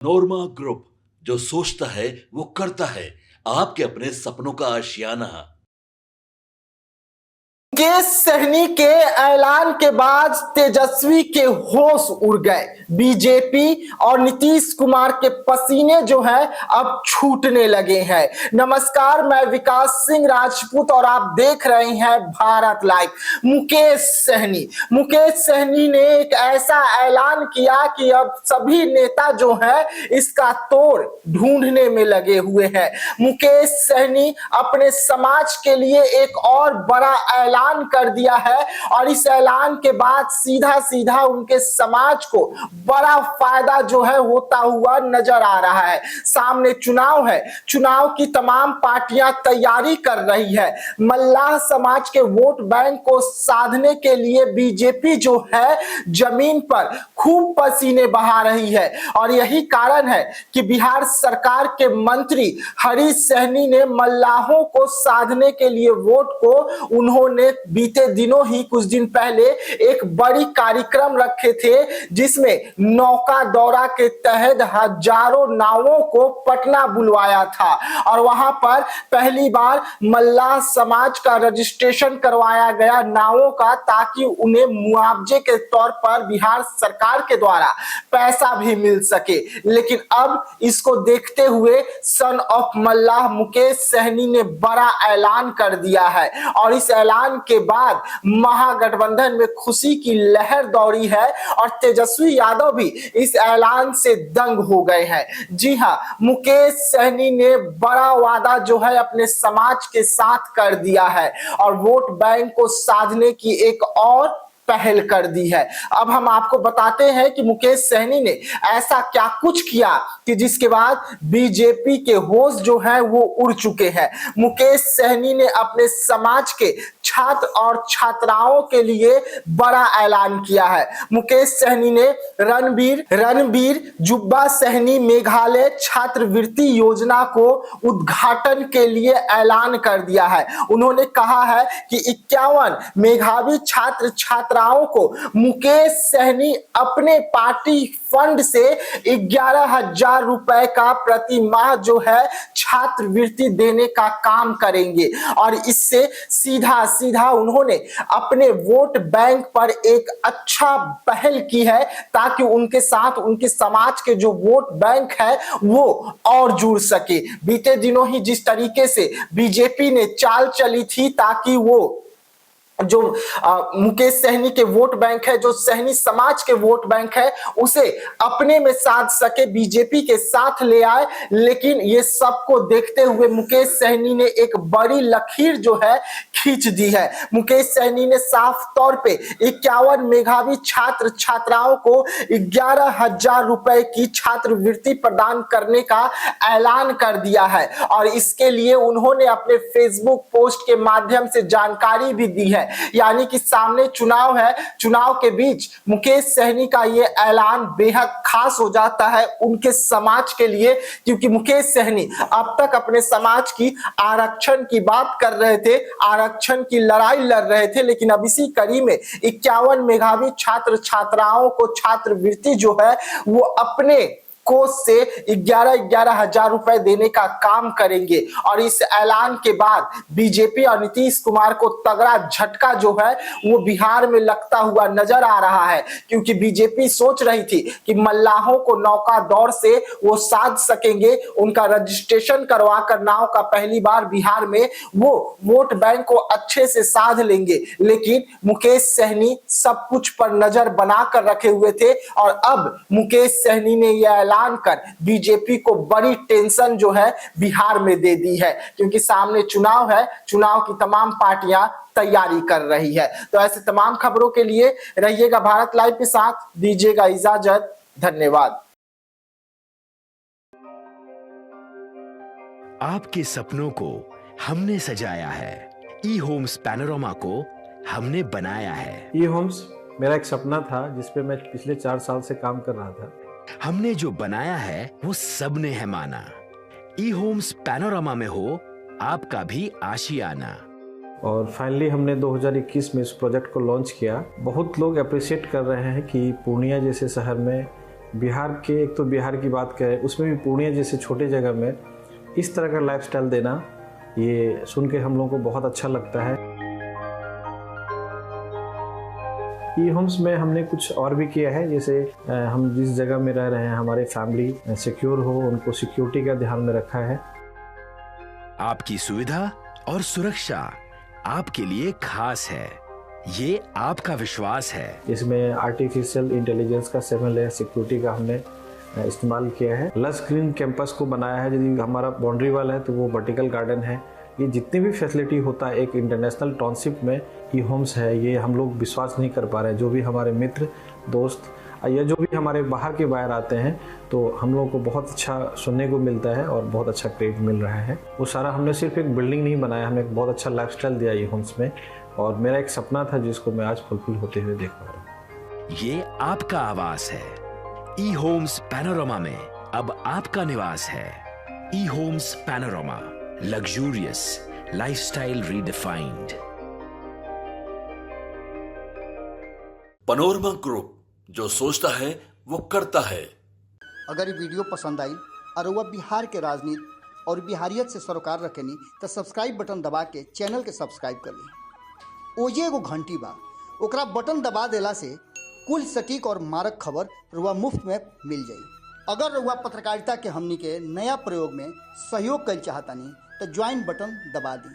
नोरमा group, जो सोचता है वो करता है। आपके अपने सपनों का आशियाना। मुकेश सहनी के ऐलान के बाद तेजस्वी के होश उड़ गए। बीजेपी और नीतीश कुमार के पसीने जो है अब छूटने लगे हैं। नमस्कार, मैं विकास सिंह राजपूत और आप देख रहे हैं भारत लाइव। मुकेश सहनी ने एक ऐसा ऐलान किया कि अब सभी नेता जो है इसका तोड़ ढूंढने में लगे हुए हैं। मुकेश सहनी अपने समाज के लिए एक और बड़ा ऐलान कर दिया है और इस ऐलान के बाद सीधा सीधा उनके समाज को बड़ा फायदा जो है होता हुआ नजर आ रहा है। सामने चुनाव है, चुनाव की तमाम पार्टियां तैयारी कर रही है। मल्लाह समाज के वोट बैंक को साधने के लिए बीजेपी जो है जमीन पर खूब पसीने बहा रही है और यही कारण है कि बिहार सरकार के मंत्री हरीश सहनी ने मल्लाहों को साधने के लिए वोट को उन्होंने बीते दिनों ही कुछ दिन पहले एक बड़ी कार्यक्रम रखे थे, जिसमें नौका दौरा के तहत हजारों नावों को पटना बुलवाया था और वहां पर पहली बार मल्लाह समाज का रजिस्ट्रेशन करवाया गया नावों का, ताकि उन्हें मुआवजे के तौर पर बिहार सरकार के द्वारा पैसा भी मिल सके। लेकिन अब इसको देखते हुए सन ऑफ मल्लाह मुकेश सहनी ने बड़ा ऐलान कर दिया है और इस ऐलान के बाद महागठबंधन में खुशी की लहर दौड़ी है और तेजस्वी यादव भी इस ऐलान से दंग हो गए हैं। जी हां, मुकेश सहनी ने बड़ा वादा जो है अपने समाज के साथ कर दिया है और वोट बैंक को साधने की एक और पहल कर दी है। अब हम आपको बताते हैं कि मुकेश सहनी ने ऐसा क्या कुछ किया कि जिसके बाद बीजेपी के होश जो है वो उड़ चुके हैं। मुकेश सहनी ने अपने समाज के छात्र और छात्राओं के लिए बड़ा ऐलान किया है। मुकेश सहनी ने रणबीर जुब्बा सहनी मेघालय छात्रवृत्ति योजना को उद्घाटन के लिए ऐलान कर दिया है। उन्होंने कहा है कि 51 मेधावी छात्र छात्राओं को मुकेश सहनी अपने पार्टी फंड से 11,000 रुपए का प्रति माह जो है छात्रवृत्ति देने का काम करेंगे और इससे सीधा सीधा उन्होंने अपने वोट बैंक पर एक अच्छा पहल की है, ताकि उनके साथ उनके समाज के जो वोट बैंक है वो और जुड़ सके। बीते दिनों ही जिस तरीके से बीजेपी ने चाल चली थी ताकि वो जो मुकेश सहनी के वोट बैंक है, जो सहनी समाज के वोट बैंक है, उसे अपने में साध सके, बीजेपी के साथ ले आए। लेकिन ये सबको देखते हुए मुकेश सहनी ने एक बड़ी लकीर जो है खींच दी है। मुकेश सहनी ने साफ तौर पे 51 मेधावी छात्र छात्राओं को 11,000 रुपए की छात्रवृत्ति प्रदान करने का ऐलान कर दिया है और इसके लिए उन्होंने अपने फेसबुक पोस्ट के माध्यम से जानकारी भी दी है। यानी कि सामने चुनाव है, चुनाव के बीच मुकेश सहनी का ये ऐलान बेहद खास हो जाता है उनके समाज के लिए, क्योंकि मुकेश सहनी अब तक अपने समाज की आरक्षण की बात कर रहे थे, आरक्षण की लड़ाई लड़ रहे थे, लेकिन अब इसी कड़ी में 51 मेधावी छात्र छात्राओं को छात्रवृत्ति जो है वो अपने कोष से 11,000 रुपए देने का काम करेंगे और इस ऐलान के बाद बीजेपी और नीतीश कुमार को तगड़ा झटका जो है वो बिहार में लगता हुआ नजर आ रहा है, क्योंकि बीजेपी सोच रही थी कि मल्लाहों को नौका दौर से वो साध सकेंगे, उनका रजिस्ट्रेशन करवाकर नाव का पहली बार बिहार में वो वोट बैंक को अच्छे से साध लेंगे। लेकिन मुकेश सहनी सब कुछ पर नजर बनाकर रखे हुए थे और अब मुकेश सहनी ने यह ऐलान कर बीजेपी को बड़ी टेंशन जो है बिहार में दे दी है, क्योंकि सामने चुनाव है, चुनाव की तमाम पार्टियां तैयारी कर रही है। तो ऐसे तमाम खबरों के लिए रहिएगा भारत लाइव के साथ, दीजिएगा इजाजत, धन्यवाद। आपके सपनों को हमने सजाया है, ई होम्स पैनोरामा को हमने बनाया है। ई होम्स मेरा एक सपना था जिसपे मैं पिछले 4 साल से काम कर रहा था। हमने जो बनाया है वो सबने है माना। ई होम्स पैनोरामा में हो आपका भी आशियाना। और फाइनली हमने 2021 में इस प्रोजेक्ट को लॉन्च किया। बहुत लोग अप्रिशिएट कर रहे हैं कि पूर्णिया जैसे शहर में बिहार के, एक तो बिहार की बात करें, उसमें भी पूर्णिया जैसे छोटे जगह में इस तरह का लाइफस्टाइल देना, ये सुन के हम लोगों को बहुत अच्छा लगता है। ई होम्स में हमने कुछ और भी किया है, जैसे हम जिस जगह में रह रहे हैं हमारे फैमिली सिक्योर हो, उनको सिक्योरिटी का ध्यान में रखा है। आपकी सुविधा और सुरक्षा आपके लिए खास है, ये आपका विश्वास है। इसमें आर्टिफिशियल इंटेलिजेंस का 7 लेयर सिक्योरिटी का हमने इस्तेमाल किया है। लस ग्रीन कैंपस को बनाया है, यदि हमारा बाउंड्री वाल है तो वो वर्टिकल गार्डन है। ये जितनी भी फैसिलिटी होता है एक इंटरनेशनल टाउनशिप में, ई होम्स है, ये हम लोग विश्वास नहीं कर पा रहे हैं। जो भी हमारे मित्र दोस्त या जो भी हमारे बाहर के बाहर आते हैं तो हम लोगों को बहुत अच्छा सुनने को मिलता है और बहुत अच्छा क्रेडिट मिल रहा है। वो सारा हमने सिर्फ एक बिल्डिंग नहीं बनाया, हमें एक बहुत अच्छा लाइफस्टाइल दिया ई होम्स में, और मेरा एक सपना था जिसको मैं आज फुलफिल होते हुए देख पा रहा हूँ। ये आपका आवास है। ई होम्स पैनोरामा में अब आपका निवास है। E Homes Panorama, luxurious lifestyle redefined. Panorama group, जो सोचता है वो करता है। अगर ये वीडियो पसंद आई और वह बिहार के राजनीति और बिहारियत से सरोकार रखेनी तो सब्सक्राइब बटन दबा के चैनल के सब्सक्राइब कर ली। ओजे एगो घंटी बा, ओकरा बटन दबा देला से कुल सटीक और मारक खबर रुआ मुफ्त में मिल जाई। अगर रुआ पत्रकारिता के हमनी के नया प्रयोग में सहयोग कर चाहतानी तो ज्वाइन बटन दबा दी।